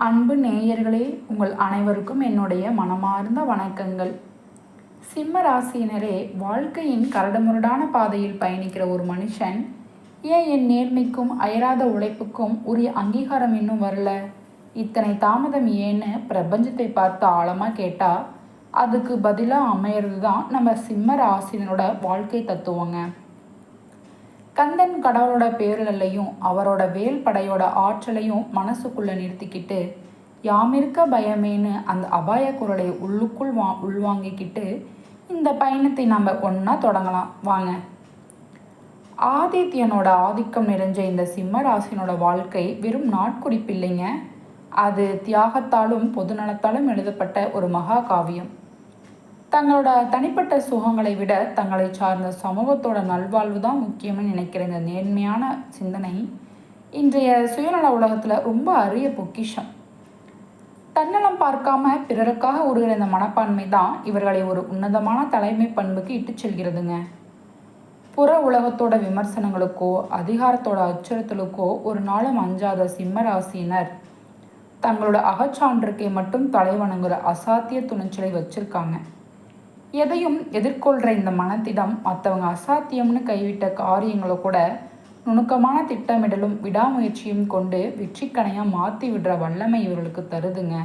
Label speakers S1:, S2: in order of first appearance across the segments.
S1: அன்பு நேயர்களே, உங்கள் அனைவருக்கும் என்னுடைய மனமார்ந்த வணக்கங்கள். சிம்ம ராசியினரே, வாழ்க்கையின் கரடுமுரடான பாதையில் பயணிக்கிற ஒரு மனுஷன் ஏன் என் நேர்மைக்கும் அயராத உழைப்புக்கும் உரிய அங்கீகாரம் இன்னும் வரல, இத்தனை தாமதம் ஏன்னு பிரபஞ்சத்தை பார்த்து ஆழமாக கேட்டால் அதுக்கு பதிலாக அமையிறது தான் நம்ம சிம்ம ராசினரோட வாழ்க்கை தத்துவங்க. கந்தன் கடவுளோட பேரலையும் அவரோட வேல் படையோட ஆற்றலையும் மனசுக்குள்ளே நிறுத்திக்கிட்டு யாமிருக்க பயமேன்னு அந்த அபாய குரலை உள்ளுக்குள் உள்வாங்கிக்கிட்டு இந்த பயணத்தை நம்ம ஒன்றா தொடங்கலாம் வாங்க. ஆதித்யனோட ஆதிக்கம் நிறைஞ்ச இந்த சிம்ம ராசினோட வாழ்க்கை வெறும் நாட்குறிப்பு இல்லைங்க, அது தியாகத்தாலும் பொதுநலத்தாலும் எழுதப்பட்ட ஒரு மகா காவியம். தங்களோட தனிப்பட்ட சுகங்களை விட தங்களை சார்ந்த சமூகத்தோட நல்வாழ்வு தான் முக்கியம்னு நினைக்கிற இந்த நேர்மையான சிந்தனை இன்றைய சுயநல உலகத்தில் ரொம்ப அரிய பொக்கிஷம். தன்னலம் பார்க்காம பிறருக்காக உருகிற இந்த மனப்பான்மை தான் இவர்களை ஒரு உன்னதமான தலைமை பண்புக்கு இட்டு செல்கிறதுங்க. புற உலகத்தோட விமர்சனங்களுக்கோ அதிகாரத்தோட அச்சுறுத்தலுக்கோ ஒரு நாளும் அஞ்சாத சிம்மராசியினர் தங்களோட அகச்சான்றுக்கை மட்டும் தலைவணங்குற அசாத்திய துணிச்சலை வச்சிருக்காங்க. எதையும் எதிர்கொள்கிற இந்த மனத்திடம் மற்றவங்க அசாத்தியம்னு கைவிட்ட காரியங்களை கூட நுணுக்கமான திட்டமிடலும் விடாமுயற்சியும் கொண்டு வெற்றிக்கணையாக மாற்றி விடுற வல்லமை இவர்களுக்கு தருதுங்க.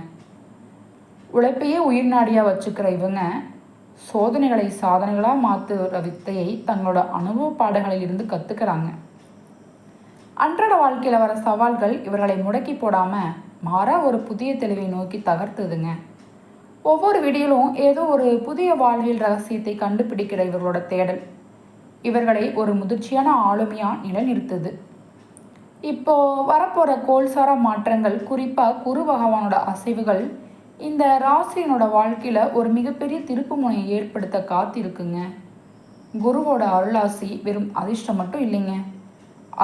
S1: உழைப்பையே உயிர் நாடியாக வச்சுக்கிற இவங்க சோதனைகளை சாதனைகளாக மாற்றுற வித்தையை தங்களோட அனுபவ பாடங்களில் இருந்து கற்றுக்கிறாங்க. அன்றாட வாழ்க்கையில் வர சவால்கள் இவர்களை முடக்கி போடாமல் மாறா ஒரு புதிய தெளிவை நோக்கி தகர்த்துதுங்க. ஒவ்வொரு வீடியோலும் ஏதோ ஒரு புதிய வாழ்வியல் ரகசியத்தை கண்டுபிடிக்கிற இவர்களோட தேடல் இவர்களை ஒரு முதிர்ச்சியான ஆளுமையாக நிலைநிறுத்துது. இப்போ வரப்போகிற கோல்சார மாற்றங்கள், குறிப்பாக குரு பகவானோட அசைவுகள் இந்த ராசியினோட வாழ்க்கையில் ஒரு மிகப்பெரிய திருப்பு முனையை ஏற்படுத்த காத்திருக்குங்க. குருவோட அருளாசி வெறும் அதிர்ஷ்டம் மட்டும் இல்லைங்க,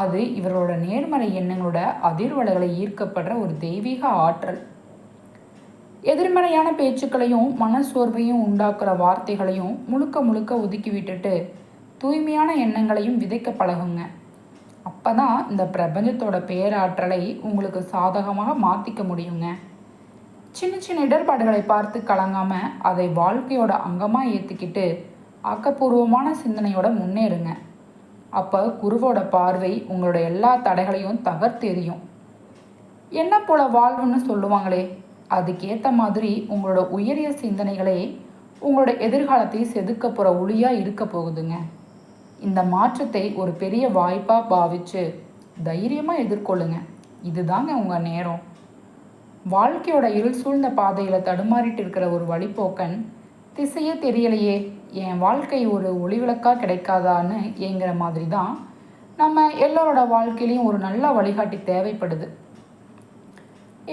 S1: அது இவர்களோட நேர்மறை எண்ணங்களோட அதிர்வலைகளை ஈர்க்கப்படுற ஒரு தெய்வீக ஆற்றல். எதிர்மறையான பேச்சுக்களையும் மனசோர்வையும் உண்டாக்குற வார்த்தைகளையும் முழுக்க முழுக்க ஒதுக்கி விட்டுட்டு தூய்மையான எண்ணங்களையும் விதைக்க பழகுங்க. அப்போ தான் இந்த பிரபஞ்சத்தோட பேராற்றலை உங்களுக்கு சாதகமாக மாற்றிக்க முடியுங்க. சின்ன சின்ன இடர்பாடுகளை பார்த்து கலங்காமல் அதை வாழ்க்கையோட அங்கமாக ஏற்றுக்கிட்டு ஆக்கப்பூர்வமான சிந்தனையோட முன்னேறுங்க. அப்போ குருவோட பார்வை உங்களோட எல்லா தடைகளையும் தகர்த்தெறியும். என்ன போல வாழ்வுன்னு சொல்லுவாங்களே, அதுக்கேற்ற மாதிரி உங்களோட உயரிய சிந்தனைகளே உங்களோட எதிர்காலத்தை செதுக்க போகிற ஒளியாக இருக்க போகுதுங்க. இந்த மாற்றத்தை ஒரு பெரிய வாய்ப்பாக பாவித்து தைரியமாக எதிர்கொள்ளுங்க. இதுதாங்க உங்கள் நேரம். வாழ்க்கையோட இருள் சூழ்ந்த பாதையில் தடுமாறிட்டு இருக்கிற ஒரு வழிப்போக்கன் திசையே தெரியலையே, என் வாழ்க்கை ஒரு ஒளிவிளக்காக கிடைக்காதான்னு ஏங்குற மாதிரி தான் நம்ம எல்லோரோட வாழ்க்கையிலையும் ஒரு நல்ல வழிகாட்டி தேவைப்படுது.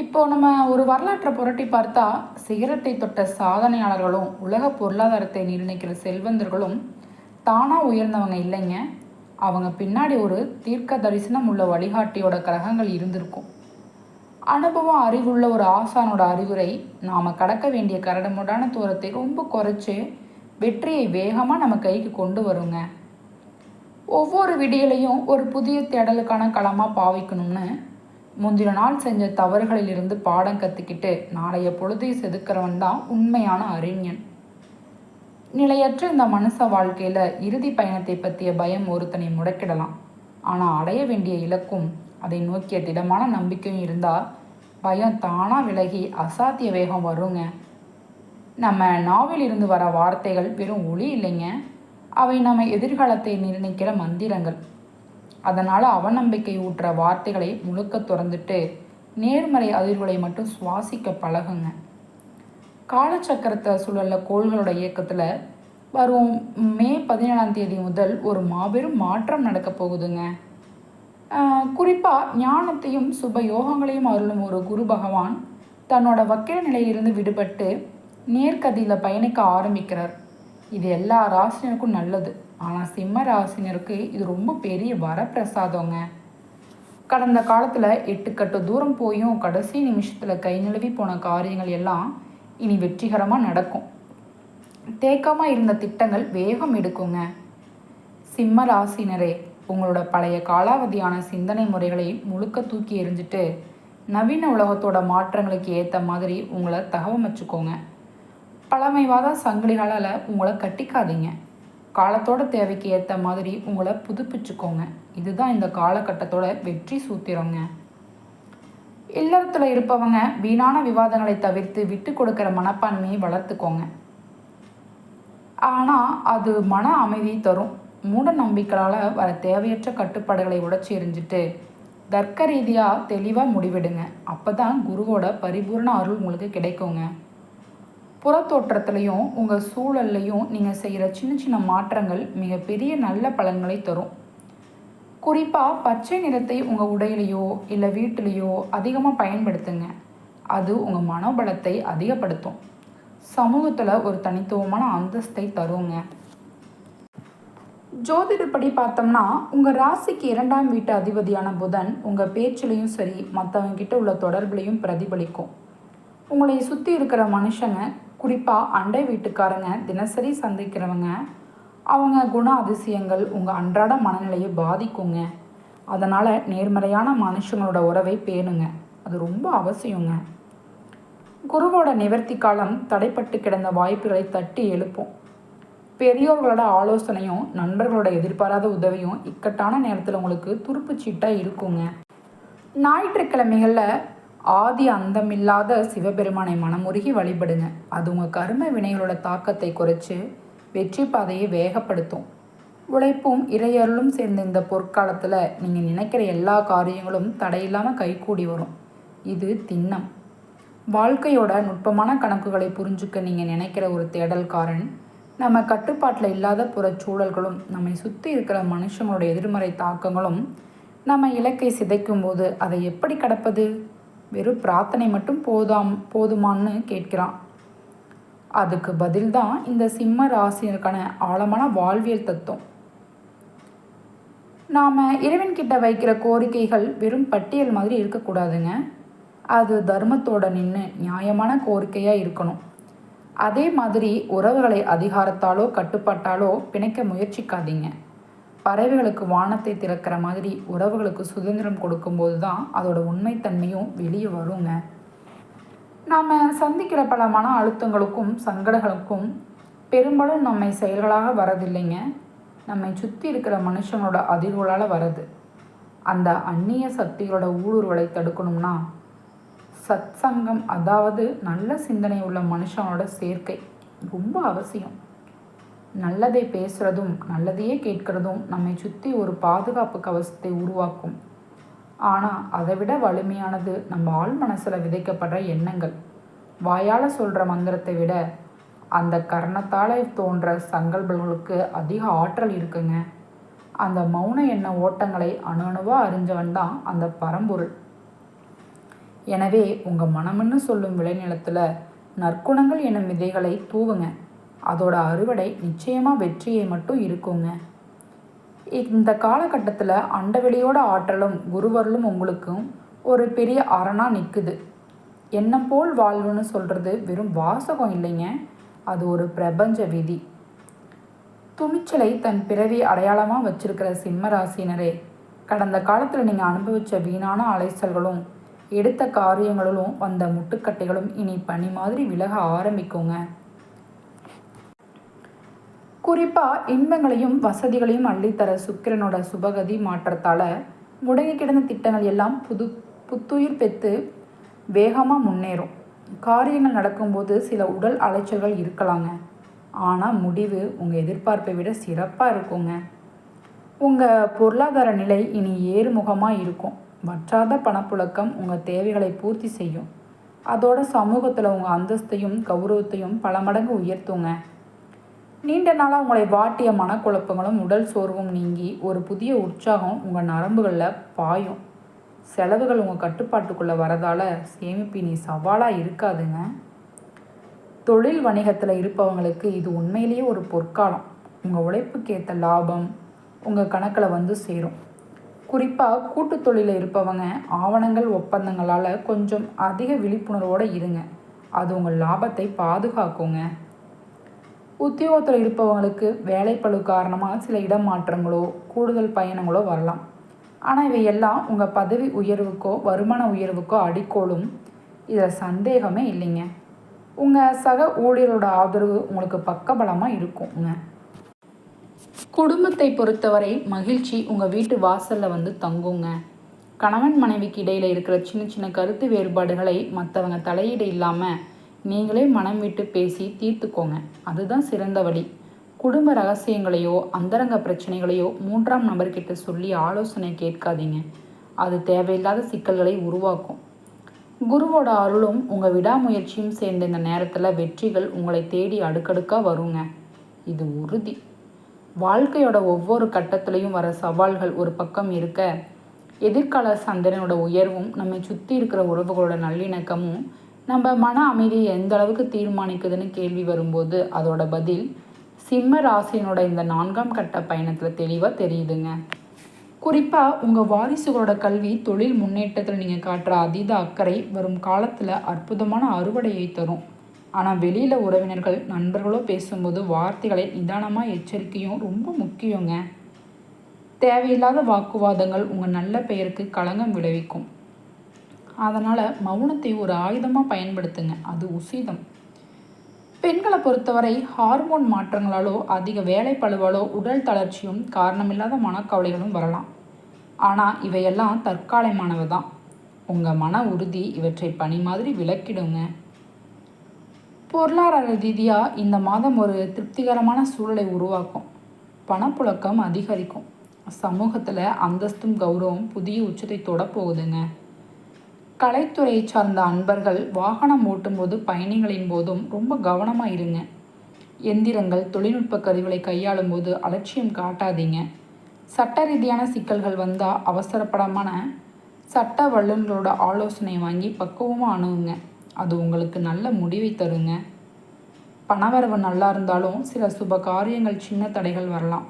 S1: இப்போது நம்ம ஒரு வரலாற்றை புரட்டி பார்த்தா சிகரத்தை தொட்ட சாதனையாளர்களும் உலக பொருளாதாரத்தை நிர்ணயிக்கிற செல்வந்தர்களும் தானாக உயர்ந்தவங்க இல்லைங்க, அவங்க பின்னாடி ஒரு தீர்க்க தரிசனம் உள்ள வழிகாட்டியோட கிரகங்கள் இருந்திருக்கும். அனுபவம் அறிவுள்ள ஒரு ஆசானோட அறிவுரை நாம் கடக்க வேண்டிய கரடுமுரடான தூரத்தை ரொம்ப குறைச்சி வெற்றியை வேகமாக நம்ம கைக்கு கொண்டு வருங்க. ஒவ்வொரு விடியலையும் ஒரு புதிய தேடலுக்கான களமாக பாவிக்கணும்னு முந்தின நாள் செஞ்ச தவறுகளிலிருந்து பாடம் கற்றுக்கிட்டு நாளைய பொழுதை செதுக்கிறவன் தான் உண்மையான அறிஞன். நிலையற்ற இந்த மனுஷ வாழ்க்கையில் இறுதி பயணத்தை பற்றிய பயம் ஒருத்தனை முடக்கிடலாம். ஆனால் அடைய வேண்டிய இலக்கும் அதை நோக்கிய திடமான நம்பிக்கையும் இருந்தால் பயம் தானாக விலகி அசாத்திய வேகம் வருங்க. நம்ம நாவில் இருந்து வர வார்த்தைகள் வெறும் ஒளி இல்லைங்க, அவை நம்ம எதிர்காலத்தை நிர்ணயிக்கிற மந்திரங்கள். அதனால் அவநம்பிக்கை ஊட்டுற வார்த்தைகளை முழுக்க திறந்துட்டு நேர்மறை அதிர்வுகளை மட்டும் சுவாசிக்க பழகுங்க. காலச்சக்கரத்தை சுழல்ல கோள்களோட இயக்கத்தில் வரும் மே 17 முதல் ஒரு மாபெரும் மாற்றம் நடக்க போகுதுங்க. குறிப்பாக ஞானத்தையும் சுப யோகங்களையும் அருளும் ஒரு குரு பகவான் தன்னோட வக்கிர நிலையிலிருந்து விடுபட்டு நேர்கதியில் பயணிக்க ஆரம்பிக்கிறார். இது எல்லா ராசினருக்கும் நல்லது, ஆனால் சிம்ம ராசினருக்கு இது ரொம்ப பெரிய வரப்பிரசாதங்க. கடந்த காலத்தில் 8 கட்டு தூரம் போயும் கடைசி நிமிஷத்தில் கை நழுவி போன காரியங்கள் எல்லாம் இனி வெற்றிகரமாக நடக்கும். தேக்கமாக இருந்த திட்டங்கள் வேகம் எடுக்குங்க. சிம்ம ராசினரே, உங்களோட பழைய காலாவதியான சிந்தனை முறைகளை முழுக்க தூக்கி எறிஞ்சிட்டு நவீன உலகத்தோட மாற்றங்களுக்கு ஏற்ற மாதிரி உங்களை தகவமைச்சுக்கோங்க. பழமைவாத சங்கிலிகளால் உங்களை கட்டிக்காதீங்க. காலத்தோட தேவைக்கு ஏற்ற மாதிரி உங்களை புதுப்பிச்சுக்கோங்க. இதுதான் இந்த காலகட்டத்தோட வெற்றி சூத்திரங்க. இல்லறத்தில் இருப்பவங்க வீணான விவாதங்களை தவிர்த்து விட்டு கொடுக்குற மனப்பான்மையை வளர்த்துக்கோங்க. ஆனால் அது மன அமைதியை தரும். மூட நம்பிக்கையால் வர தேவையற்ற கட்டுப்பாடுகளை உடைச்சி எறிஞ்சிட்டு தர்க்க ரீதியாக தெளிவாக முடிவெடுங்க. அப்போ தான் குருவோட பரிபூர்ண அருள் உங்களுக்கு கிடைக்குங்க. புறத்தோற்றத்துலையும் உங்கள் சூழல்லையும் நீங்கள் செய்கிற சின்ன சின்ன மாற்றங்கள் மிகப்பெரிய நல்ல பலன்களை தரும். குறிப்பாக பச்சை நிறத்தை உங்கள் உடையிலையோ இல்லை வீட்டிலையோ அதிகமாக பயன்படுத்துங்க. அது உங்கள் மனோபலத்தை அதிகப்படுத்தும். சமூகத்தில் ஒரு தனித்துவமான அந்தஸ்தை தருங்க. ஜோதிடப்படி பார்த்தோம்னா உங்கள் ராசிக்கு 2ஆம் வீட்டு அதிபதியான புதன் உங்கள் பேச்சிலையும் சரி மற்றவங்க கிட்ட உள்ள தொடர்புலையும் பிரதிபலிக்கும். உங்களை சுற்றி இருக்கிற மனுஷங்க, குறிப்பாக அண்டை வீட்டுக்காரங்க, தினசரி சந்திக்கிறவங்க, அவங்க குண அதிசயங்கள் உங்கள் அன்றாட மனநிலையை பாதிக்குங்க. அதனால் நேர்மறையான மனுஷங்களோட உறவை பேணுங்க. அது ரொம்ப அவசியங்க. குருவோட நிவர்த்தி காலம் தடைப்பட்டு கிடந்த வாய்ப்புகளை தட்டி எழுப்பும். பெரியோர்களோட ஆலோசனையும் நண்பர்களோட எதிர்பாராத உதவியும் இக்கட்டான நேரத்தில் உங்களுக்கு துருப்புச்சீட்டாக இருக்குங்க. ஞாயிற்றுக்கிழமைகளில் ஆதி அந்தமில்லாத சிவபெருமானை மனமுருகி வழிபடுங்க. அது உங்கள் கர்ம வினைகளோட தாக்கத்தை குறைச்சி வெற்றி பாதையை வேகப்படுத்தும். உழைப்பும் இறையருளும் சேர்ந்த இந்த பொற்காலத்தில் நீங்கள் நினைக்கிற எல்லா காரியங்களும் தடையில்லாமல் கைகூடி வரும். இது திண்ணம். வாழ்க்கையோட நுட்பமான கணக்குகளை புரிஞ்சுக்க நீங்கள் நினைக்கிற ஒரு தேடல்காரன். நம்ம கட்டுப்பாட்டில் இல்லாத புறச்சூழல்களும் நம்மை சுற்றி இருக்கிற மனுஷங்களோட எதிர்மறை தாக்கங்களும் நம்ம இலக்கை சிதைக்கும் போது அதை எப்படி கடப்பது? வெறும் பிரார்த்தனை மட்டும் போதுமான்னு கேட்கிறான். அதுக்கு பதில்தான் இந்த சிம்ம ராசினருக்கான ஆழமான வாழ்வியல் தத்துவம். நாம் இறைவன்கிட்ட வைக்கிற கோரிக்கைகள் வெறும் பட்டியல் மாதிரி இருக்கக்கூடாதுங்க. அது தர்மத்தோட நின்று நியாயமான கோரிக்கையாக இருக்கணும். அதே மாதிரி உறவுகளை அதிகாரத்தாலோ கட்டுப்பாட்டாலோ பிணைக்க முயற்சிக்காதீங்க. பறவைகளுக்கு வானத்தை திறக்கிற மாதிரி உறவுகளுக்கு சுதந்திரம் கொடுக்கும்போது தான் அதோட உண்மைத்தன்மையும் வெளியே வருங்க. நாம் சந்திக்கிற பல மன அழுத்தங்களுக்கும் சங்கடங்களுக்கும் பெரும்பாலும் நம்மை செயல்களாக வரதில்லைங்க. நம்மை சுற்றி இருக்கிற மனுஷங்களோட அதிர்வுகளால் வருது. அந்த அந்நிய சக்திகளோட ஊடுருவலை தடுக்கணும்னா சத்சங்கம், அதாவது நல்ல சிந்தனை உள்ள மனுஷங்களோட சேர்க்கை ரொம்ப அவசியம். நல்லதை பேசுகிறதும் நல்லதையே கேட்கிறதும் நம்மை சுற்றி ஒரு பாதுகாப்பு கவசத்தை உருவாக்கும். ஆனால் அதை விட வலிமையானது நம்ம ஆள் மனசில் விதைக்கப்படுற எண்ணங்கள். வாயால் சொல்கிற மந்திரத்தை விட அந்த கர்ணத்தால் தோன்ற சங்கல்பங்களுக்கு அதிக ஆற்றல் இருக்குங்க. அந்த மௌன எண்ண ஓட்டங்களை அணு அணுவாக அறிஞ்சவன் தான் அந்த பரம்பொருள். எனவே உங்கள் மனம்னு சொல்லும் விளைநிலத்தில் நற்குணங்கள் எனும் விதைகளை தூவுங்க. அதோட அறுவடை நிச்சயமாக வெற்றியை மட்டும் இருக்குங்க. இந்த காலகட்டத்தில் அண்டவெளியோட ஆற்றலும் குருவருளும் உங்களுக்கும் ஒரு பெரிய அரணாக நிற்குது. எண்ணம் போல் வாழ்வுன்னு சொல்கிறது வெறும் வாசகம் இல்லைங்க, அது ஒரு பிரபஞ்ச விதி. துணிச்சலை தன் பிறவி அடையாளமாக வச்சிருக்கிற சிம்மராசினரே, கடந்த காலத்தில் நீங்கள் அனுபவித்த வீணான அலைச்சல்களும் எடுத்த காரியங்களிலும் வந்த முட்டுக்கட்டைகளும் இனி பனி மாதிரி விலக ஆரம்பிக்குங்க. குறிப்பாக இன்பங்களையும் வசதிகளையும் அள்ளித்தர சுக்கிரனோட சுபகதி மாற்றத்தால் முடங்கி கிடந்த திட்டங்கள் எல்லாம் புத்துயிர் பெற்று வேகமாக முன்னேறும். காரியங்கள் நடக்கும்போது சில உடல் அலைச்சல்கள் இருக்கலாங்க. ஆனால் முடிவு உங்கள் எதிர்பார்ப்பை விட சிறப்பாக இருக்குங்க. உங்கள் பொருளாதார நிலை இனி ஏறுமுகமாக இருக்கும். வற்றாத பணப்புழக்கம் உங்கள் தேவைகளை பூர்த்தி செய்யும். அதோட சமூகத்தில் உங்கள் அந்தஸ்தையும் கௌரவத்தையும் பல மடங்கு உயர்த்துங்க. நீண்ட நாளாக உங்களை வாட்டிய மனக்குழப்பங்களும் உடல் சோர்வும் நீங்கி ஒரு புதிய உற்சாகம் உங்கள் நரம்புகளில் பாயும். செலவுகள் உங்கள் கட்டுப்பாட்டுக்குள்ளே வரதால் சேமிப்பு இனி சவாலாக இருக்காதுங்க. தொழில் வணிகத்தில் இருப்பவங்களுக்கு இது உண்மையிலேயே ஒரு பொற்காலம். உங்கள் உழைப்புக்கேற்ற லாபம் உங்கள் கணக்கில் வந்து சேரும். குறிப்பாக கூட்டு தொழிலில் இருப்பவங்க ஆவணங்கள் ஒப்பந்தங்களால் கொஞ்சம் அதிக விழிப்புணர்வோடு இருங்க. அது உங்கள் லாபத்தை பாதுகாக்குங்க. உத்தியோகத்தில் இருப்பவங்களுக்கு வேலைப்பளு காரணமாக சில இடம் மாற்றங்களோ கூடுதல் பயணங்களோ வரலாம். ஆனால் இவையெல்லாம் உங்கள் பதவி உயர்வுக்கோ வருமான உயர்வுக்கோ அடிக்கோலும். இதில் சந்தேகமே இல்லைங்க. உங்கள் சக ஊழியரோட ஆதரவு உங்களுக்கு பக்கபலமாக இருக்குங்க. குடும்பத்தை பொறுத்தவரை மகிழ்ச்சி உங்கள் வீட்டு வாசலில் வந்து தங்குங்க. கணவன் மனைவிக்கு இடையில் இருக்கிற சின்ன சின்ன கருத்து வேறுபாடுகளை மற்றவங்க தலையீடு இல்லாமல் நீங்களே மனம் விட்டு பேசி தீர்த்துக்கோங்க. அதுதான் சிறந்த வழி. குடும்ப ரகசியங்களையோ அந்தரங்க பிரச்சனைகளையோ 3ஆம் நபர்கிட்ட சொல்லி ஆலோசனை கேட்காதீங்க. அது தேவையில்லாத சிக்கல்களை உருவாக்கும். குருவோட அருளும் உங்கள் விடாமுயற்சியும் சேர்ந்த இந்த நேரத்தில் வெற்றிகள் உங்களை தேடி அடுக்கடுக்காக வருங்க. இது உறுதி. வாழ்க்கையோட ஒவ்வொரு கட்டத்திலையும் வர சவால்கள் ஒரு பக்கம் இருக்க, எதிர்கால சந்தனோட உயர்வும் நம்மை சுற்றி இருக்கிற உறவுகளோட நல்லிணக்கமும் நம்ம மன அமைதியை எந்த அளவுக்கு தீர்மானிக்குதுன்னு கேள்வி வரும்போது அதோட பதில் சிம்ம ராசினோட இந்த 4ஆம் கட்ட பயணத்தில் தெளிவாக தெரியுதுங்க. குறிப்பாக உங்கள் வாரிசுகளோட கல்வி தொழில் முன்னேற்றத்தில் நீங்கள் காட்டுற அதீத அக்கறை வரும் காலத்தில் அற்புதமான அறுவடையை தரும். ஆனால் வெளியில் உறவினர்கள் நண்பர்களோ பேசும்போது வார்த்தைகளை நிதானமாக எச்சரிக்கையும் ரொம்ப முக்கியங்க. தேவையில்லாத வாக்குவாதங்கள் உங்கள் நல்ல பெயருக்கு களங்கம் விளைவிக்கும். அதனால் மௌனத்தை ஒரு ஆயுதமாக பயன்படுத்துங்க. அது உசிதம். பெண்களை பொறுத்தவரை ஹார்மோன் மாற்றங்களாலோ அதிக வேலைப்பளுவாலோ உடல் தளர்ச்சியும் காரணமில்லாத மனக்கவலைகளும் வரலாம். ஆனால் இவையெல்லாம் தற்காலிகமானவை தான். உங்கள் மன உறுதி இவற்றை பனி மாதிரி விளக்கிடுங்க. பொருளாதார ரீதியாக இந்த மாதம் ஒரு திருப்திகரமான சூழலை உருவாக்கும். பணப்புழக்கம் அதிகரிக்கும். சமூகத்தில் அந்தஸ்தும் கௌரவம் புதிய உச்சத்தை தொடப்போகுதுங்க. கலைத்துறையை சார்ந்த அன்பர்கள் வாகனம் ஓட்டும்போது பயணிகளின் போதும் ரொம்ப கவனமாக இருங்க. எந்திரங்கள் தொழில்நுட்ப கருவிகளை கையாளும் போது அலட்சியம் காட்டாதீங்க. சட்ட ரீதியான சிக்கல்கள் வந்தால் அவசரப்படமான சட்ட வல்லுநர்களோட ஆலோசனை வாங்கி பக்குவமாக அணுகுங்க. அது உங்களுக்கு நல்ல முடிவை தருங்க. பணவரவு நல்லா இருந்தாலும் சில சுப காரியங்கள் சின்ன தடைகள் வரலாம்.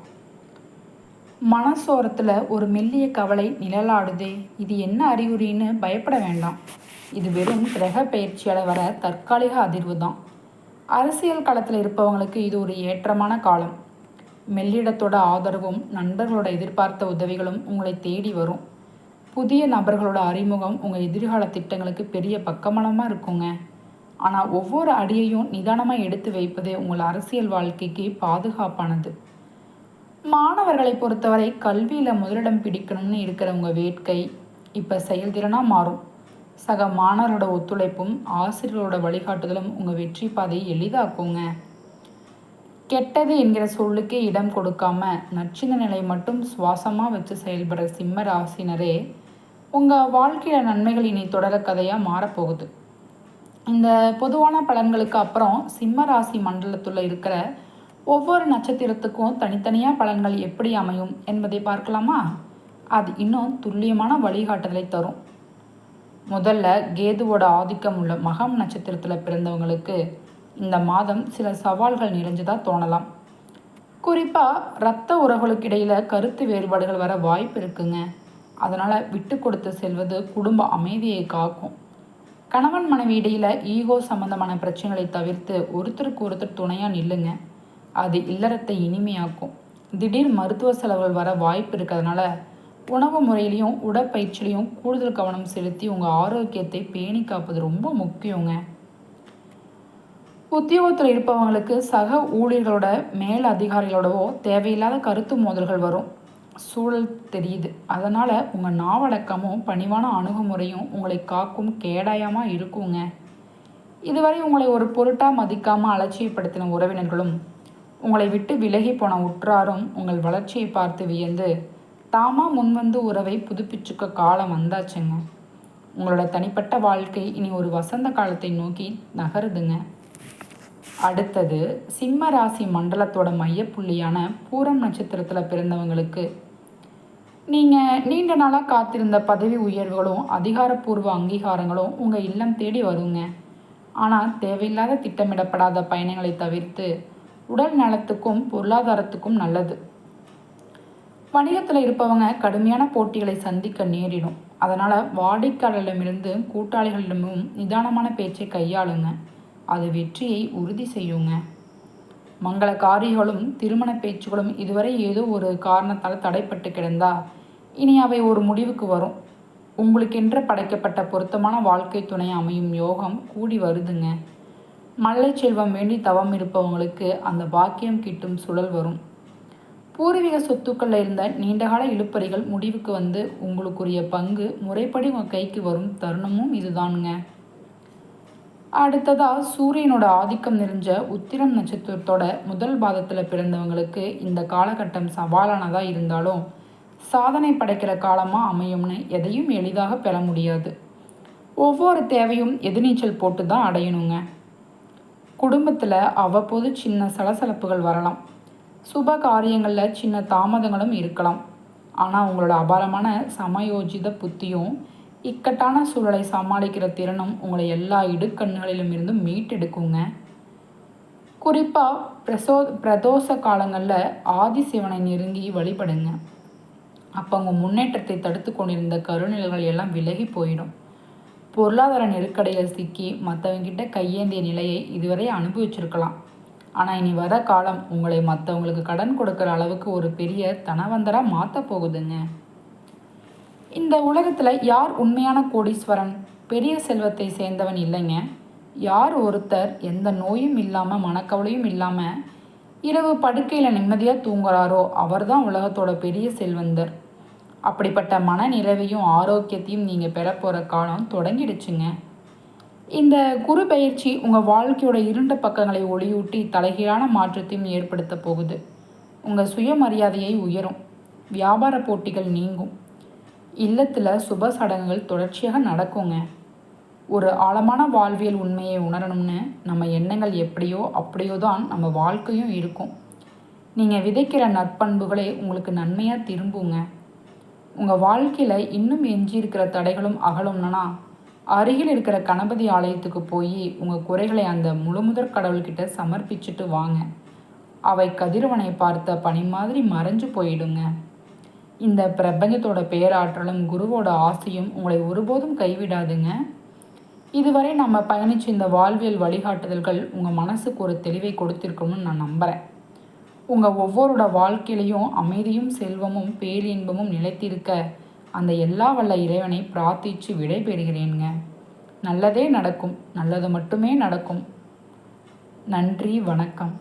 S1: மனசோரத்தில் ஒரு மெல்லிய கவலை நிழலாடுதே, இது என்ன அறிகுறின்னு பயப்பட வேண்டாம். இது வெறும் கிரக பயிற்சியால் வர தற்காலிக அதிர்வு தான். அரசியல் களத்தில் இருப்பவங்களுக்கு இது ஒரு ஏற்றமான காலம். மெல்லிடத்தோட ஆதரவும் நண்பர்களோட எதிர்பார்த்த உதவிகளும் உங்களை தேடி வரும். புதிய நபர்களோட அறிமுகம் உங்கள் எதிர்கால திட்டங்களுக்கு பெரிய பக்கமலமாக இருக்குங்க. ஆனால் ஒவ்வொரு அடியையும் நிதானமாக எடுத்து வைப்பதே உங்கள் அரசியல் வாழ்க்கைக்கு பாதுகாப்பானது. மாணவர்களை பொறுத்தவரை கல்வியில் முதலிடம் பிடிக்கணும்னு இருக்கிற உங்கள் வேட்கை இப்போ செயல்திறனாக மாறும். சக மாணவரோட ஒத்துழைப்பும் ஆசிரியர்களோட வழிகாட்டுதலும் உங்கள் வெற்றி பாதையை எளிதாக்குங்க. கெட்டது என்கிற சொல்லுக்கே இடம் கொடுக்காம நச்சின நிலை மட்டும் சுவாசமாக வச்சு செயல்படுற சிம்ம ராசினரே, உங்கள் வாழ்க்கையில் நன்மைகள் இனி தொடர கதையாக மாறப்போகுது. இந்த பொதுவான பலன்களுக்கு அப்புறம் சிம்ம ராசி மண்டலத்தில் இருக்கிற ஒவ்வொரு நட்சத்திரத்துக்கும் தனித்தனியாக பலன்கள் எப்படி அமையும் என்பதை பார்க்கலாமா? அது இன்னும் துல்லியமான வழிகாட்டுதலை தரும். முதல்ல கேதுவோட ஆதிக்கம் உள்ள மகம் நட்சத்திரத்தில் பிறந்தவங்களுக்கு இந்த மாதம் சில சவால்கள் நிறைஞ்சதாக தோணலாம். குறிப்பாக இரத்த உறவுகளுக்கு இடையில் கருத்து வேறுபாடுகள் வர வாய்ப்பு இருக்குங்க. அதனால் விட்டு கொடுத்து செல்வது குடும்ப அமைதியை காக்கும். கணவன் மனைவி இடையில் ஈகோ சம்பந்தமான பிரச்சனைகளை தவிர்த்து ஒருத்தருக்கு ஒருத்தர் துணையாக நில்லுங்க. அது இல்லறத்தை இனிமையாக்கும். திடீர் மருத்துவ செலவுகள் வர வாய்ப்பு இருக்கிறதுனால உணவு முறையிலையும் உடற்பயிற்சியிலையும் கூடுதல் கவனம் செலுத்தி உங்கள் ஆரோக்கியத்தை பேணி காப்பது ரொம்ப முக்கியங்க. உத்தியோகத்தில் இருப்பவங்களுக்கு சக ஊழியர்களோட மேல் அதிகாரிகளோடவோ தேவையில்லாத கருத்து மோதல்கள் வரும். சூழல் தெரியுது. அதனால் உங்கள் நாவடக்கமும் பணிவான அணுகுமுறையும் உங்களை காக்கும் கேடயமாக இருக்குங்க. இதுவரை உங்களை ஒரு பொருட்டாக மதிக்காமல் அலட்சியப்படுத்தின உறவினர்களும் உங்களை விட்டு விலகி போன உற்றாரும் உங்கள் வளர்ச்சியை பார்த்து வியந்து தாமா முன்வந்து உறவை புதுப்பிச்சுக்க காலம் வந்தாச்சுங்க. உங்களோட தனிப்பட்ட வாழ்க்கை இனி ஒரு வசந்த காலத்தை நோக்கி நகருதுங்க. அடுத்தது சிம்ம ராசி மண்டலத்தோட மையப்புள்ளியான பூரம் நட்சத்திரத்தில் பிறந்தவங்களுக்கு நீங்கள் நீண்ட நாளாக காத்திருந்த பதவி உயர்வுகளும் அதிகாரப்பூர்வ அங்கீகாரங்களும் உங்கள் இல்லம் தேடி வருங்க. ஆனால் தேவையில்லாத திட்டமிடப்படாத பயணங்களை தவிர்த்து உடல் நலத்துக்கும் பொருளாதாரத்துக்கும் நல்லது. வணிகத்தில் இருப்பவங்க கடுமையான போட்டிகளை சந்திக்க நேரிடும். அதனால் வாடிக்கையாளரிடமிருந்து கூட்டாளிகளிடமும் நிதானமான பேச்சை கையாளுங்க. அது வெற்றியை உறுதி செய்யுங்க. மங்கள காரியங்களும் திருமண பேச்சுகளும் இதுவரை ஏதோ ஒரு காரணத்தால் தடைப்பட்டு கிடந்தா இனி அவை ஒரு முடிவுக்கு வரும். உங்களுக்கென்று படைக்கப்பட்ட பொருத்தமான வாழ்க்கை துணை அமையும் யோகம் கூடி வருதுங்க. மழலை செல்வம் வேண்டி தவம் இருப்பவங்களுக்கு அந்த பாக்கியம் கிட்டும் சுழல் வரும். பூர்வீக சொத்துக்களில் இருந்த நீண்டகால இழுப்பறிகள் முடிவுக்கு வந்து உங்களுக்குரிய பங்கு முறைப்படி உங்கள் கைக்கு வரும் தருணமும் இதுதானுங்க. அடுத்ததாக சூரியனோட ஆதிக்கம் நிறைஞ்ச உத்திரம் நட்சத்திரத்தோட முதல் பாதத்தில் பிறந்தவங்களுக்கு இந்த காலகட்டம் சவாலானதாக இருந்தாலும் சாதனை படைக்கிற காலமாக அமையும்னு எதையும் எளிதாக பெற முடியாது. ஒவ்வொரு தேவையும் எதிர்நீச்சல் போட்டு தான் அடையணுங்க. குடும்பத்தில் அவ்வப்போது சின்ன சலசலப்புகள் வரலாம். சுப காரியங்களில் சின்ன தாமதங்களும் இருக்கலாம். ஆனால் உங்களோட அபாரமான சமயோஜித புத்தியும் இக்கட்டான சூழலை சமாளிக்கிற திறனும் உங்களை எல்லா இடுக்கண்களிலும் இருந்தும் மீட்டெடுக்குங்க. குறிப்பாக பிரதோஷ காலங்களில் ஆதிசிவனை நெருங்கி வழிபடுங்க. அப்போ உங்கள் முன்னேற்றத்தை தடுத்து கொண்டிருந்த கருநிலைகள் எல்லாம் விலகி போயிடும். பொருளாதார நெருக்கடியில் சிக்கி மற்றவங்கிட்ட கையேந்திய நிலையை இதுவரை அனுபவிச்சிருக்கலாம். ஆனால் இனி வர காலம் உங்களை மற்றவங்களுக்கு கடன் கொடுக்குற அளவுக்கு ஒரு பெரிய தனவந்தராக மாற்ற போகுதுங்க. இந்த உலகத்தில் யார் உண்மையான கோடீஸ்வரன்? பெரிய செல்வத்தை சேர்ந்தவன் இல்லைங்க. யார் ஒருத்தர் எந்த நோயும் இல்லாமல் மனக்கவலையும் இல்லாமல் இரவு படுக்கையில் நிம்மதியாக தூங்குறாரோ அவர் தான் உலகத்தோட பெரிய செல்வந்தர். அப்படிப்பட்ட மன நிறைவையும் ஆரோக்கியத்தையும் நீங்கள் பெற போகிற காலம் தொடங்கிடுச்சுங்க. இந்த குரு பயிற்சி உங்கள் வாழ்க்கையோட இருண்ட பக்கங்களை ஒளியூட்டி தலைகீழான மாற்றத்தையும் ஏற்படுத்த போகுது. உங்கள் சுயமரியாதையை உயரும். வியாபார போட்டிகள் நீங்கும். இல்லத்தில் சுப சடங்குகள் தொடர்ச்சியாக நடக்குங்க. ஒரு ஆழமான வாழ்வியல் உண்மையை உணரணும்னு நம்ம எண்ணங்கள் எப்படியோ அப்படியோ தான் நம்ம வாழ்க்கையும் இருக்கும். நீங்கள் விதைக்கிற நற்பண்புகளே உங்களுக்கு நன்மையாக திரும்புங்க. உங்கள் வாழ்க்கையில் இன்னும் எஞ்சியிருக்கிற தடைகளும் அகலும்னா அருகில் இருக்கிற கணபதி ஆலயத்துக்கு போய் உங்கள் குறைகளை அந்த முழுமுதற் கடவுள்கிட்ட சமர்ப்பிச்சுட்டு வாங்க. அவை கதிரவனை பார்த்த பனி மாதிரி மறைஞ்சு போயிடுங்க. இந்த பிரபஞ்சத்தோட பேராற்றலும் குருவோட ஆசையும் உங்களை ஒருபோதும் கைவிடாதுங்க. இதுவரை நம்ம பயணிச்ச இந்த வாழ்வியல் வழிகாட்டுதல்கள் உங்கள் மனசுக்கு ஒரு தெளிவை கொடுத்திருக்கணும்னு நான் நம்புகிறேன். உங்கள் ஒவ்வொருட வாழ்க்கையிலையும் அமைதியும் செல்வமும் பேரின்பமும் நிலைத்திருக்க அந்த எல்லா வல்ல இறைவனை பிரார்த்தித்து விடை பெறுகிறேங்க. நல்லதே நடக்கும். நல்லது மட்டுமே நடக்கும். நன்றி, வணக்கம்.